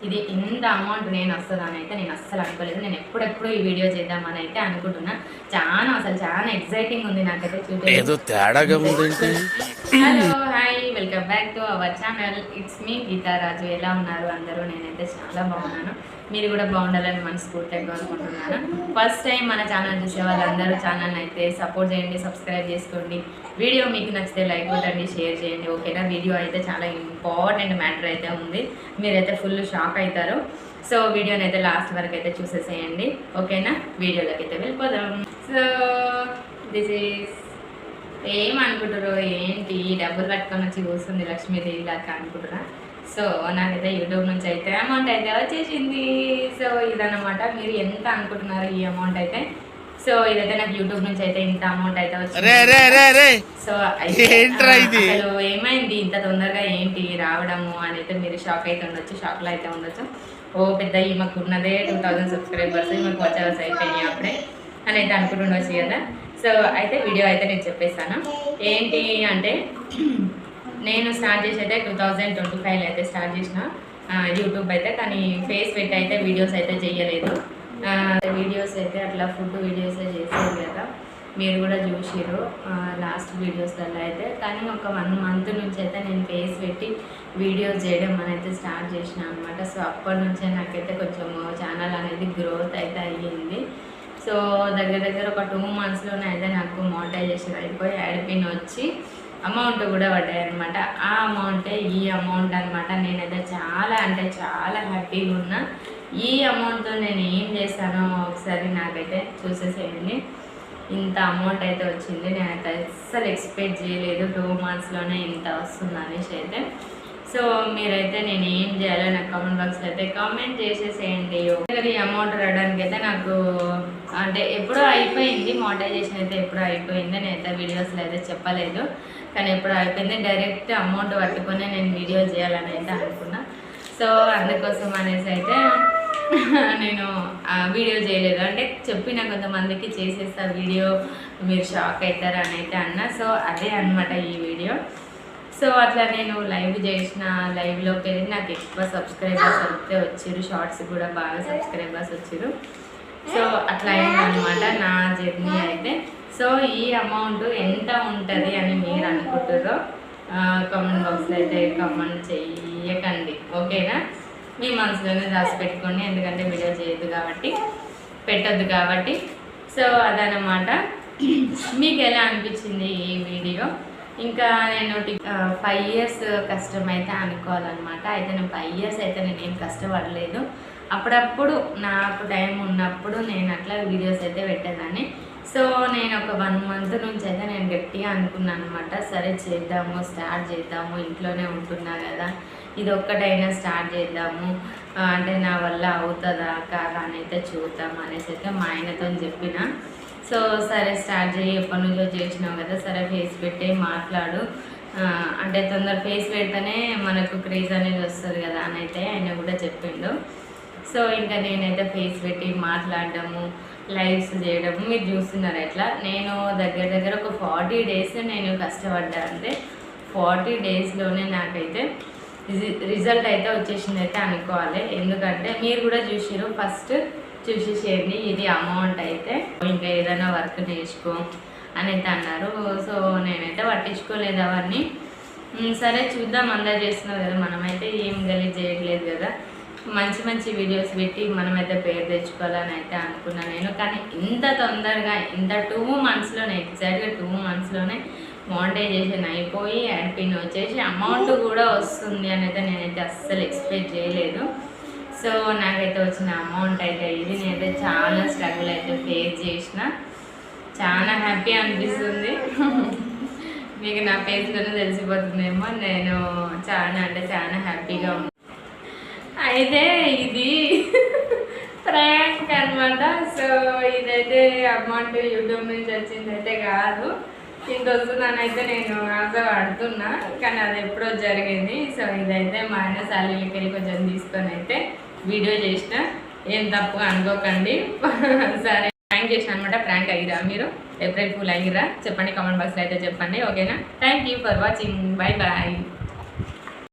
ఇది ఇంత అమౌంట్ నేను వస్తుందని అయితే నేను అస్సలు అనుకోలేదు. నేను ఎప్పుడెప్పుడు ఈ వీడియో చేద్దామని అయితే అనుకుంటున్నా. చాలా ఎక్సైటింగ్ ఉంది నాకైతే చూడండి. ఏదో తేడాగా ఉందంటే. Hello hi welcome back to our channel. It's me Geetha Raju. ఎలా ఉన్నారు అందరూ? నేనైతే చాలా బాగున్నాను. మీరు కూడా బాగుండాలని మనస్ఫూర్తిగా అనుకుంటున్నాను. ఫస్ట్ టైం మన ఛానల్ చూసే వాళ్ళందరూ ఛానల్ని అయితే సపోర్ట్ చేయండి, సబ్స్క్రైబ్ చేసుకోండి. వీడియో మీకు నచ్చితే లైక్ కొట్టండి, షేర్ చేయండి. ఓకేనా? వీడియో అయితే చాలా ఇంపార్టెంట్ మ్యాటర్ అయితే ఉంది. మీరైతే ఫుల్ షాక్ అవుతారు. సో వీడియోని అయితే లాస్ట్ వరకు అయితే చూసేసేయండి. ఓకేనా? వీడియోలోకి అయితే వెళ్ళిపోదాం. సో దిస్ ఈస్ ఏమనుకుంటారు, ఏంటి డబ్బులు పట్టుకొని వచ్చి కూర్చుంది లక్ష్మీదేవి లాగా అనుకుంటారా? సో నాకైతే యూట్యూబ్ నుంచి అయితే అమౌంట్ అయితే వచ్చేసింది. సో ఇదన్నమాట. మీరు ఎంత అనుకుంటున్నారు ఈ అమౌంట్ అయితే? సో ఇదైతే నాకు యూట్యూబ్ నుంచి అయితే ఇంత అమౌంట్ అయితే వచ్చింది. సో అసలు ఏమైంది ఇంత తొందరగా ఏంటి రావడము అని అయితే మీరు షాక్ అయితే ఉండొచ్చు, షాక్లో అయితే ఉండొచ్చు. ఓ పెద్ద ఈమెకు ఉన్నదే 2000 సబ్స్క్రైబర్స్, ఈమెకు వచ్చేసి అయిపోయినాయి అప్పుడే అని అయితే అనుకుంటుండొచ్చు కదా. సో అయితే వీడియో అయితే నేను చెప్పేస్తాను. ఏంటి అంటే నేను స్టార్ట్ చేసి అయితే 2025 అయితే స్టార్ట్ చేసిన యూట్యూబ్ అయితే. కానీ ఫేస్ పెట్టి అయితే వీడియోస్ అయితే చేయలేదు. వీడియోస్ అయితే అట్లా ఫుడ్ వీడియోస్ చేసేది కదా, మీరు కూడా చూసిరు లాస్ట్ వీడియోస్లలో అయితే. కానీ ఒక 1 మంత్ నుంచి అయితే నేను ఫేస్ పెట్టి వీడియోస్ చేయడం అనేది స్టార్ట్ చేసిన అనమాట. సో అప్పటి నుంచే నాకైతే కొంచెం ఛానల్ అనేది గ్రోత్ అయితే అయ్యింది. సో దగ్గర ఒక 2 మంత్స్లోనే అయితే నాకు మోనిటైజేషన్ అయిపోయి యాడ్ పిన్ వచ్చి అమౌంట్ కూడా పడ్డాయి అనమాట. ఆ అమౌంటే ఈ అమౌంట్ అనమాట. నేనైతే చాలా హ్యాపీగా ఉన్నా. ఈ అమౌంట్తో నేను ఏం చేస్తానో ఒకసారి నాకైతే చూసేసేయండి. ఇంత అమౌంట్ అయితే వచ్చింది. నేనైతే అస్సలు ఎక్స్పెక్ట్ చేయలేదు 2 మంత్స్లోనే ఇంత వస్తుంది అనేసి అయితే. సో మీరైతే నేను ఏం చేయాలో నాకు కామెంట్ బాక్స్లో అయితే కామెంట్ చేసేసేయండి. ఈ అమౌంట్ రావడానికి అయితే నాకు అంటే ఎప్పుడో అయిపోయింది, మోనిటైజేషన్ అయితే ఎప్పుడో అయిపోయింది. నేనైతే వీడియోస్లో అయితే చెప్పలేదు, కానీ ఎప్పుడో అయిపోయింది. డైరెక్ట్ అమౌంట్ పట్టుకొని నేను వీడియో చేయాలని అయితే అనుకున్నా. సో అందుకోసం అనేసి అయితే నేను వీడియో చేయలేదు. అంటే చెప్పిన కొంతమందికి చేసేస్తా వీడియో, మీరు షాక్ అవుతారు అని అయితే అన్నా. సో అదే అనమాట ఈ వీడియో. సో అట్లా నేను లైవ్ చేసిన, లైవ్లోకి వెళ్ళి నాకు ఎక్కువ సబ్స్క్రైబర్స్ అయితే వచ్చారు. షార్ట్స్ కూడా బాగా సబ్స్క్రైబర్స్ వచ్చారు. సో అట్లా అయిందనమాట నా జర్నీ అయితే. సో ఈ అమౌంట్ ఎంత ఉంటుంది అని మీరు అనుకుంటారో కామెంట్ బాక్స్లో అయితే కామెంట్ చెయ్యకండి. ఓకేనా? మీ మనసులోనే రాసి పెట్టుకోండి, ఎందుకంటే వీడియో చేయొద్దు కాబట్టి, పెట్టొద్దు కాబట్టి. సో అదనమాట. మీకు ఎలా అనిపించింది ఈ వీడియో? ఇంకా నేను 5 years కష్టం అయితే అనుకోవాలన్నమాట. అయితే నేను 5 years అయితే నేనేం కష్టపడలేదు. అప్పుడప్పుడు నాకు టైం ఉన్నప్పుడు నేను అట్లా వీడియోస్ అయితే పెట్టేదాన్ని. సో నేను ఒక 1 month నుంచి అయితే నేను గట్టిగా అనుకున్నాను అనమాట. సరే చేద్దాము, స్టార్ట్ చేద్దాము, ఇంట్లోనే ఉంటున్నా కదా, ఇది ఒక్కటైనా స్టార్ట్ చేద్దాము, అంటే నా వల్ల అవుతుందా కాదా అని అయితే చూద్దాం అనేసి అయితే మా ఆయనతో చెప్పిన. సో సరే స్టార్ట్ చేయి, ఎప్పటి నుంచో చేసినావు కదా, సరే ఫేస్ పెట్టే మాట్లాడు, అంటే తొందర ఫేస్ పెడితేనే మనకు క్రేజ్ అనేది వస్తుంది కదా అని అయితే ఆయన కూడా చెప్పిండు. సో ఇంకా నేనైతే ఫేస్ పెట్టి మాట్లాడడము, లైవ్స్ చేయడము మీరు చూస్తున్నారు. ఎట్లా నేను దగ్గర ఒక 40 days నేను కష్టపడ్డా. అంటే 40 daysలోనే నాకైతే రిజల్ట్ అయితే వచ్చేసింది అయితే అనుకోవాలి. ఎందుకంటే మీరు కూడా చూసిరు, ఫస్ట్ చూసేసేయండి. ఇది అమౌంట్ అయితే. ఇంకా ఏదైనా వర్క్ నేర్చుకో అని అయితే అన్నారు. సో నేనైతే పట్టించుకోలేదు అవన్నీ. సరే చూద్దాం, అందరు చేస్తున్నారు కదా, మనమైతే ఏం గలీజ్ చేయట్లేదు కదా, మంచి వీడియోస్ పెట్టి మనమైతే పేరు తెచ్చుకోవాలని అయితే అనుకున్నాను నేను. కానీ ఇంత తొందరగా ఇంత 2 monthsలోనే, ఎగ్జాక్ట్గా 2 monthsలోనే మోనిటైజేషన్ అయిపోయి యాడ్ పిన్ వచ్చేసి అమౌంట్ కూడా వస్తుంది అని అయితే నేనైతే అస్సలు ఎక్స్పెక్ట్ చేయలేదు. సో నాకైతే వచ్చిన అమౌంట్ అయితే ఇది. నేనైతే చాలా స్ట్రగుల్ అయితే ఫేస్ చేసిన. చాలా హ్యాపీ అనిపిస్తుంది. మీకు నా ఫేస్లోనే తెలిసిపోతుందేమో, నేను చాలా హ్యాపీగా ఉంది. అయితే ఇది ప్రాంక్ అనమాట. సో ఇదైతే అమౌంట్ యూట్యూబ్ నుంచి వచ్చింది అయితే కాదు, ఇంత వస్తుందనైతే నేను ఆశపడుతున్నా, కానీ అది ఎప్పుడో జరిగింది. సో ఇదైతే మా ఆయన సాలీలకి వెళ్ళి కొంచెం తీసుకొని అయితే వీడియో చేసిన, ఏం తప్పుగా అనుకోకండి. సరే ప్రాంక్ చేసిన అనమాట. ప్రాంక్ అయ్యిరా మీరు? ఏప్రిల్ ఫుల్ అయ్యిరా? చెప్పండి కామెంట్ బాక్స్లో అయితే చెప్పండి. ఓకేనా? Thank you for watching. Bye bye.